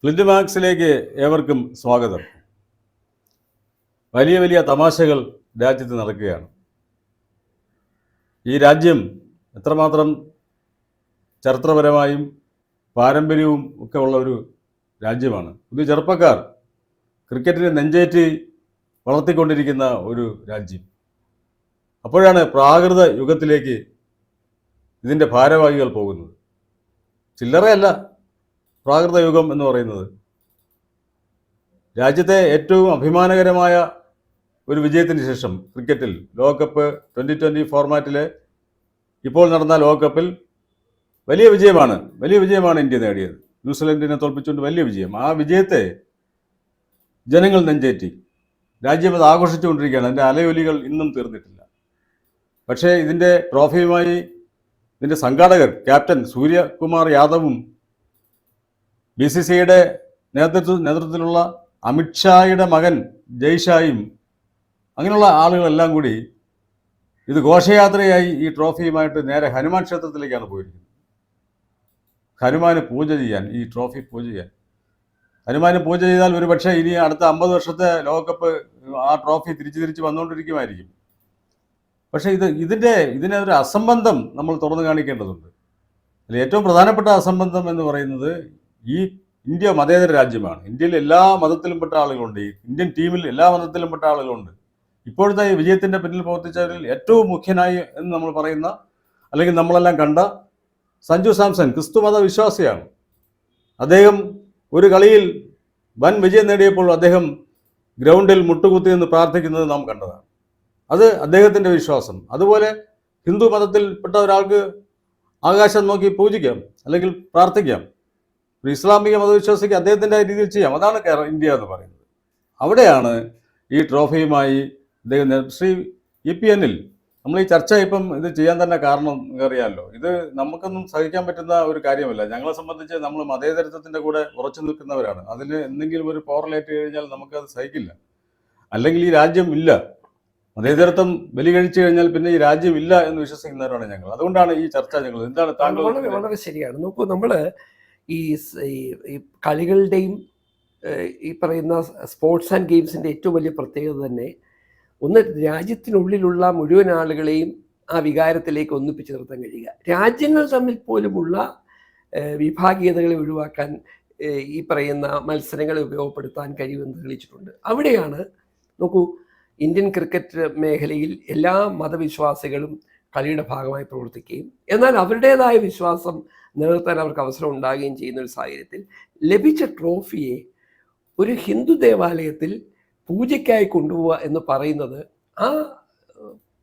Flint മാക്സിലേക്ക് ഏവർക്കും സ്വാഗതം. വലിയ വലിയ തമാശകൾ രാജ്യത്ത് നടക്കുകയാണ്. ഈ രാജ്യം എത്രമാത്രം ചരിത്രപരമായും പാരമ്പര്യവും ഒക്കെ ഉള്ള ഒരു രാജ്യമാണ്. പുതിയ ചെറുപ്പക്കാർ ക്രിക്കറ്റിനെ നെഞ്ചേറ്റി വളർത്തിക്കൊണ്ടിരിക്കുന്ന ഒരു രാജ്യം. അപ്പോഴാണ് പ്രാകൃത യുഗത്തിലേക്ക് ഇതിൻ്റെ ഭാരവാഹികൾ പോകുന്നത്. ചില്ലറയല്ല പ്രാകൃത യുഗം എന്ന് പറയുന്നത്. രാജ്യത്തെ ഏറ്റവും അഭിമാനകരമായ ഒരു വിജയത്തിന് ശേഷം ക്രിക്കറ്റിൽ ലോകകപ്പ് 2020 ഫോർമാറ്റിലെ ഇപ്പോൾ നടന്ന ലോകകപ്പിൽ വലിയ വിജയമാണ് ഇന്ത്യ നേടിയത്. ന്യൂസിലൻഡിനെ തോൽപ്പിച്ചുകൊണ്ട് വലിയ വിജയം. ആ വിജയത്തെ ജനങ്ങൾ നെഞ്ചേറ്റി. രാജ്യം അത് ആഘോഷിച്ചുകൊണ്ടിരിക്കുകയാണ്. അതിൻ്റെ അലയൊലികൾ ഇന്നും തീർന്നിട്ടില്ല. പക്ഷേ ഇതിൻ്റെ ട്രോഫിയുമായി ഇതിൻ്റെ സംഘാടകർ ക്യാപ്റ്റൻ സൂര്യകുമാർ യാദവും BCCIയുടെ നേതൃത്വത്തിലുള്ള അമിത്ഷായുടെ മകൻ ജയ്ഷായും അങ്ങനെയുള്ള ആളുകളെല്ലാം കൂടി ഇത് ഘോഷയാത്രയായി ഈ ട്രോഫിയുമായിട്ട് നേരെ ഹനുമാൻ ക്ഷേത്രത്തിലേക്കാണ് പോയിരിക്കുന്നത്. ഹനുമാന് പൂജ ചെയ്യാൻ, ഈ ട്രോഫി പൂജ ചെയ്യാൻ. ഹനുമാന് പൂജ ചെയ്താൽ ഒരു പക്ഷേ ഇനി അടുത്ത 50 വർഷത്തെ ലോകകപ്പ് ആ ട്രോഫി തിരിച്ച് വന്നുകൊണ്ടിരിക്കുമായിരിക്കും. പക്ഷേ ഇതിനെ ഒരു അസംബന്ധം നമ്മൾ തുറന്നു കാണിക്കേണ്ടതുണ്ട്. അതിൽ ഏറ്റവും പ്രധാനപ്പെട്ട അസംബന്ധം എന്ന് പറയുന്നത്, ഈ ഇന്ത്യ മതേതര രാജ്യമാണ്. ഇന്ത്യയിൽ എല്ലാ മതത്തിലും പെട്ട ആളുകളുണ്ട്. ഇന്ത്യൻ ടീമിൽ എല്ലാ മതത്തിലും പെട്ട ആളുകളുണ്ട്. ഇപ്പോഴത്തെ ഈ വിജയത്തിൻ്റെ പിന്നിൽ പ്രവർത്തിച്ചവരിൽ ഏറ്റവും മുഖ്യനായി എന്ന് നമ്മൾ പറയുന്ന, അല്ലെങ്കിൽ നമ്മളെല്ലാം കണ്ട സഞ്ജു സാംസൺ ക്രിസ്തുമത വിശ്വാസിയാണ്. അദ്ദേഹം ഒരു കളിയിൽ വൻ വിജയം നേടിയപ്പോൾ അദ്ദേഹം ഗ്രൗണ്ടിൽ മുട്ടുകുത്തി എന്ന് പ്രാർത്ഥിക്കുന്നത് നാം കണ്ടതാണ്. അത് അദ്ദേഹത്തിൻ്റെ വിശ്വാസം. അതുപോലെ ഹിന്ദു മതത്തിൽപ്പെട്ട ഒരാൾക്ക് ആകാശം നോക്കി പൂജിക്കാം, അല്ലെങ്കിൽ പ്രാർത്ഥിക്കാം. ഒരു ഇസ്ലാമിക മതവിശ്വാസിക്ക് അദ്ദേഹത്തിൻ്റെ രീതിയിൽ ചെയ്യാം. അതാണ് ഇന്ത്യ എന്ന് പറയുന്നത്. അവിടെയാണ് ഈ ട്രോഫിയുമായി അദ്ദേഹം ശ്രീ EPN നമ്മൾ ഈ ചർച്ച ഇപ്പം ഇത് ചെയ്യാൻ തന്നെ കാരണം അറിയാമല്ലോ. ഇത് നമുക്കൊന്നും സഹിക്കാൻ പറ്റുന്ന ഒരു കാര്യമല്ല. ഞങ്ങളെ സംബന്ധിച്ച് നമ്മൾ മതേതരത്വത്തിൻ്റെ കൂടെ ഉറച്ചു നിൽക്കുന്നവരാണ്. അതിന് എന്തെങ്കിലും ഒരു പോറലേറ്റ് കഴിഞ്ഞാൽ നമുക്കത് സഹിക്കില്ല. അല്ലെങ്കിൽ ഈ രാജ്യം ഇല്ല. മതേതരത്വം ബലി കഴിച്ചു കഴിഞ്ഞാൽ പിന്നെ ഈ രാജ്യം ഇല്ല എന്ന് വിശ്വസിക്കുന്നവരാണ് ഞങ്ങൾ. അതുകൊണ്ടാണ് ഈ ചർച്ച. ഞങ്ങൾ എന്താണ് താങ്കൾ? വളരെ ശരിയാണ്. നോക്കൂ, നമ്മൾ ഈ കളികളുടെയും ഈ പറയുന്ന സ്പോർട്സ് ആൻഡ് ഗെയിംസിൻ്റെ ഏറ്റവും വലിയ പ്രത്യേകത തന്നെ ഒന്ന്, രാജ്യത്തിനുള്ളിലുള്ള മുഴുവൻ ആളുകളെയും ആ വികാരത്തിലേക്ക് ഒന്നിപ്പിച്ച് നിർത്താൻ കഴിയുക. രാജ്യങ്ങൾ തമ്മിൽ പോലുമുള്ള വിഭാഗീയതകളെ ഒഴിവാക്കാൻ ഈ പറയുന്ന മത്സരങ്ങളെ ഉപയോഗപ്പെടുത്താൻ കഴിയുമെന്ന് തെളിയിച്ചിട്ടുണ്ട്. അവിടെയാണ് നോക്കൂ, ഇന്ത്യൻ ക്രിക്കറ്റ് മേഖലയിൽ എല്ലാ മതവിശ്വാസികളും കളിയുടെ ഭാഗമായി പ്രവർത്തിക്കുകയും എന്നാൽ അവരുടേതായ വിശ്വാസം നിലനിർത്താൻ അവർക്ക് അവസരം ഉണ്ടാകുകയും ചെയ്യുന്ന ഒരു സാഹചര്യത്തിൽ ലഭിച്ച ട്രോഫിയെ ഒരു ഹിന്ദു ദേവാലയത്തിൽ പൂജയ്ക്കായി കൊണ്ടുപോവുക എന്ന് പറയുന്നത് ആ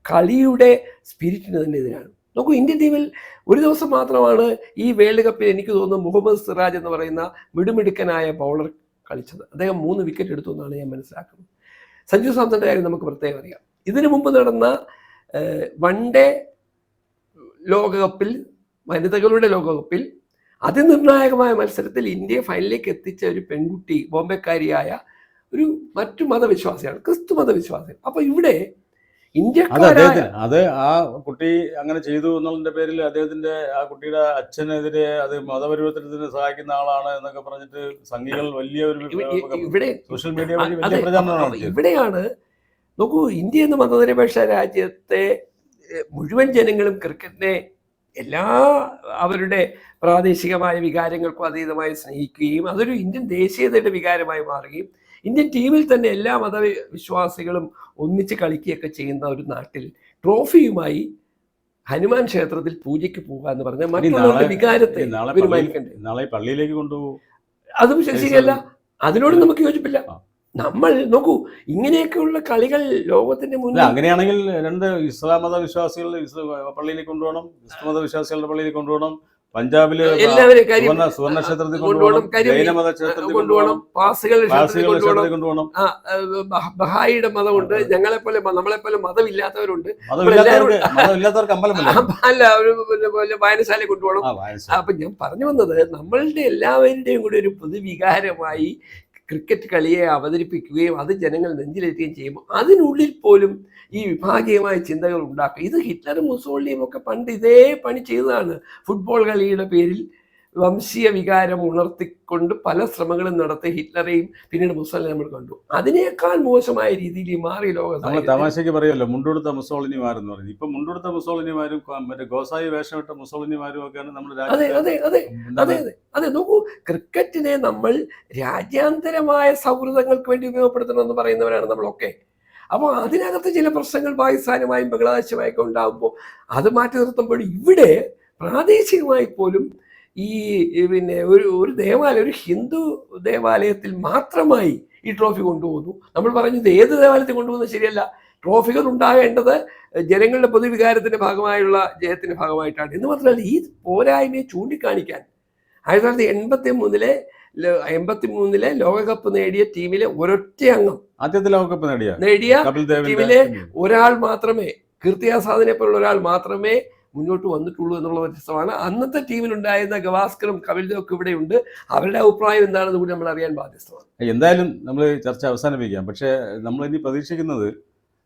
കളിയുടെ സ്പിരിറ്റിന് തന്നെ എതിരാണ്. നോക്കൂ, ഇന്ത്യൻ ടീമിൽ ഒരു ദിവസം മാത്രമാണ് ഈ വേൾഡ് കപ്പിൽ എനിക്ക് തോന്നുന്നു മുഹമ്മദ് സിറാജ് എന്ന് പറയുന്ന മിടുമിടുക്കനായ ബൗളർ കളിച്ചത്. അദ്ദേഹം 3 വിക്കറ്റ് എടുത്തു എന്നാണ് ഞാൻ മനസ്സിലാക്കുന്നത്. സഞ്ജു സാംസന്റെ കാര്യം നമുക്ക് പ്രത്യേകം അറിയാം. ഇതിനു മുമ്പ് നടന്ന വൺഡേ ലോകകപ്പിൽ, വനിതകളുടെ ലോകകപ്പിൽ അതിനിർണായകമായ മത്സരത്തിൽ ഇന്ത്യയെ ഫൈനലിലേക്ക് എത്തിച്ച ഒരു പെൺകുട്ടി ബോംബെക്കാരിയായ ഒരു മറ്റു മതവിശ്വാസിയാണ്, ക്രിസ്തു മതവിശ്വാസി. അപ്പൊ ഇവിടെ അത് ആ കുട്ടി അങ്ങനെ ചെയ്തു എന്നുള്ളതിന്റെ പേരിൽ അദ്ദേഹത്തിന്റെ ആ കുട്ടിയുടെ അച്ഛനെതിരെ അത് മതപരിവർത്തനത്തിന് സഹായിക്കുന്ന ആളാണ് എന്നൊക്കെ പറഞ്ഞിട്ട് സംഘികൾ വലിയ ഒരു സോഷ്യൽ മീഡിയ വഴി വലിയ പ്രചാരണമാണ്. ഇവിടെയാണ് നോക്കൂ, ഇന്ത്യ എന്ന മതനിരപേക്ഷ രാജ്യത്തെ മുഴുവൻ ജനങ്ങളും ക്രിക്കറ്റിനെ എല്ലാ അവരുടെ പ്രാദേശികമായ വികാരങ്ങൾക്കും അതീതമായി സ്നേഹിക്കുകയും അതൊരു ഇന്ത്യൻ ദേശീയതയുടെ വികാരമായി മാറുകയും ഇന്ത്യൻ ടീമിൽ തന്നെ എല്ലാ മതവിശ്വാസികളും ഒന്നിച്ച് കളിക്കുകയൊക്കെ ചെയ്യുന്ന ഒരു നാട്ടിൽ ട്രോഫിയുമായി ഹനുമാൻ ക്ഷേത്രത്തിൽ പൂജയ്ക്ക് പോകുക എന്ന് പറഞ്ഞാൽ മറ്റുള്ളവരുടെ വികാരത്തെ നാളെ പള്ളിയിലേക്ക് കൊണ്ടുപോകും. അതും ശരിയല്ല. അതിനോട് നമുക്ക് യോജിപ്പില്ല. നമ്മൾ നോക്കൂ, ഇങ്ങനെയൊക്കെയുള്ള കളികൾ ലോകത്തിന്റെ മുന്നിൽ. അങ്ങനെയാണെങ്കിൽ 2 ഇസ്ലാം മതവിശ്വാസികൾ പള്ളിയിലേക്ക് കൊണ്ടുപോകണം, ക്രിസ്തു മതവിശ്വാസികളുടെ പള്ളിയിൽ കൊണ്ടുപോകണം, പഞ്ചാബില് സുവർണ ക്ഷേത്രത്തിൽ കൊണ്ടുപോകണം, ജൈനമത ക്ഷേത്രത്തിൽ കൊണ്ടുപോകണം, പാസുകൾ കൊണ്ടുപോകണം. ബഹായിയുടെ മതമുണ്ട്, നമ്മളെപ്പോലെ മതമില്ലാത്തവരുണ്ട്, മതമില്ലാത്തവർക്ക് അല്ല വായനശാല കൊണ്ടുപോകണം. അപ്പൊ ഞാൻ പറഞ്ഞു വന്നത്, നമ്മളുടെ എല്ലാവരുടെയും കൂടി ഒരു പൊതുവികാരമായി ക്രിക്കറ്റ് കളിയെ അവതരിപ്പിക്കുകയും അത് ജനങ്ങൾ നെഞ്ചിലേറ്റുകയും ചെയ്യുമ്പോൾ അതിനുള്ളിൽ പോലും ഈ വിഭാഗീയമായ ചിന്തകൾ ഉണ്ടാക്കുക. ഇത് ഹിറ്റ്ലറും മുസോളിനിയും ഒക്കെ പണ്ട് ഇതേ പണി ചെയ്തതാണ്. ഫുട്ബോൾ കളിയുടെ പേരിൽ വംശീയ വികാരം ഉണർത്തിക്കൊണ്ട് പല ശ്രമങ്ങളും നടത്തി ഹിറ്റ്ലറെയും പിന്നീട് മുസോളിനി നമ്മൾ കണ്ടു. അതിനേക്കാൾ മോശമായ രീതിയിൽ ഈ മാറി ലോക നമ്മൾ സാഹചര്യത്തിൽ. തമാശയ്ക്ക് പറയുമല്ലോ മുണ്ടുടുത്ത മുസോളിനിമാരെന്ന് പറഞ്ഞു. ഇപ്പൊ മുണ്ടുടുത്ത മുസോളിനിമാരും മറ്റേ ഗോസായി വേഷമിട്ട മുസോളിനിമാരും ഒക്കെയാണ് നമ്മുടെ അതെ രാജ്യത്തെ അതെ അതെ എന്താണ് അതെ അതെ അതെ നോക്കൂ, ക്രിക്കറ്റിനെ നമ്മൾ രാജ്യാന്തരമായ സൗഹൃദങ്ങൾക്ക് വേണ്ടി ഉപയോഗപ്പെടുത്തണമെന്ന് പറയുന്നവരാണ് നമ്മളൊക്കെ. അപ്പോൾ അതിനകത്ത് ചില പ്രശ്നങ്ങൾ പാകിസ്ഥാനുമായും ബംഗ്ലാദേശുമായൊക്കെ ഉണ്ടാകുമ്പോൾ അത് മാറ്റി നിർത്തുമ്പോൾ ഇവിടെ പ്രാദേശികമായി പോലും പിന്നെ ഒരു ദേവാലയം, ഒരു ഹിന്ദു ദേവാലയത്തിൽ മാത്രമായി ഈ ട്രോഫി കൊണ്ടുപോകുന്നു. നമ്മൾ പറഞ്ഞത് ഏത് ദേവാലയത്തിൽ കൊണ്ടുപോകുന്നത് ശരിയല്ല. ട്രോഫികൾ ഉണ്ടാകേണ്ടത് ജനങ്ങളുടെ പൊതുവികാരത്തിന്റെ ഭാഗമായുള്ള ജയത്തിന്റെ ഭാഗമായിട്ടാണ്. എന്ന് മാത്രമല്ല, ഈ പോരായ്മയെ ചൂണ്ടിക്കാണിക്കാൻ 1983 83 ലോകകപ്പ് നേടിയ ടീമിലെ ഒരൊറ്റ അംഗം, ആദ്യത്തെ ലോകകപ്പ് നേടിയ കപിൽ ദേവിന്റെ ടീമിലെ ഒരാൾ മാത്രമേ, കീർത്തി ആസാദിനെ പോലുള്ള ഒരാൾ മാത്രമേ മുന്നോട്ട് വന്നിട്ടുള്ളൂ എന്നുള്ള വ്യത്യസ്തമാണ്. അന്നത്തെ ടീമിലുണ്ടായിരുന്ന ഗവാസ്കറും കപിൽ ദേവും ഇവിടെയുണ്ട്. അവരുടെ അഭിപ്രായം എന്താണെന്ന് കൂടി നമ്മൾ അറിയാൻ ബാധ്യസ്ഥമാണ്. എന്തായാലും നമ്മൾ ചർച്ച അവസാനിപ്പിക്കാം. പക്ഷേ നമ്മൾ ഇനി പ്രതീക്ഷിക്കുന്നത്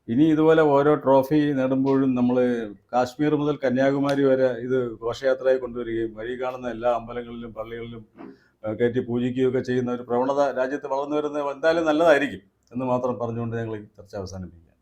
ഇനി ഇതുപോലെ ഓരോ ട്രോഫി നേടുമ്പോഴും നമ്മൾ കാശ്മീർ മുതൽ കന്യാകുമാരി വരെ ഇത് ഘോഷയാത്രയായി കൊണ്ടുവരികയും വഴി കാണുന്ന എല്ലാ അമ്പലങ്ങളിലും പള്ളികളിലും കയറ്റി പൂജിക്കുകയൊക്കെ ചെയ്യുന്ന ഒരു പ്രവണത രാജ്യത്ത് വളർന്നു വരുന്നത് എന്തായാലും നല്ലതായിരിക്കും എന്ന് മാത്രം പറഞ്ഞുകൊണ്ട് ഞങ്ങൾ ഈ ചർച്ച അവസാനിപ്പിക്കാം.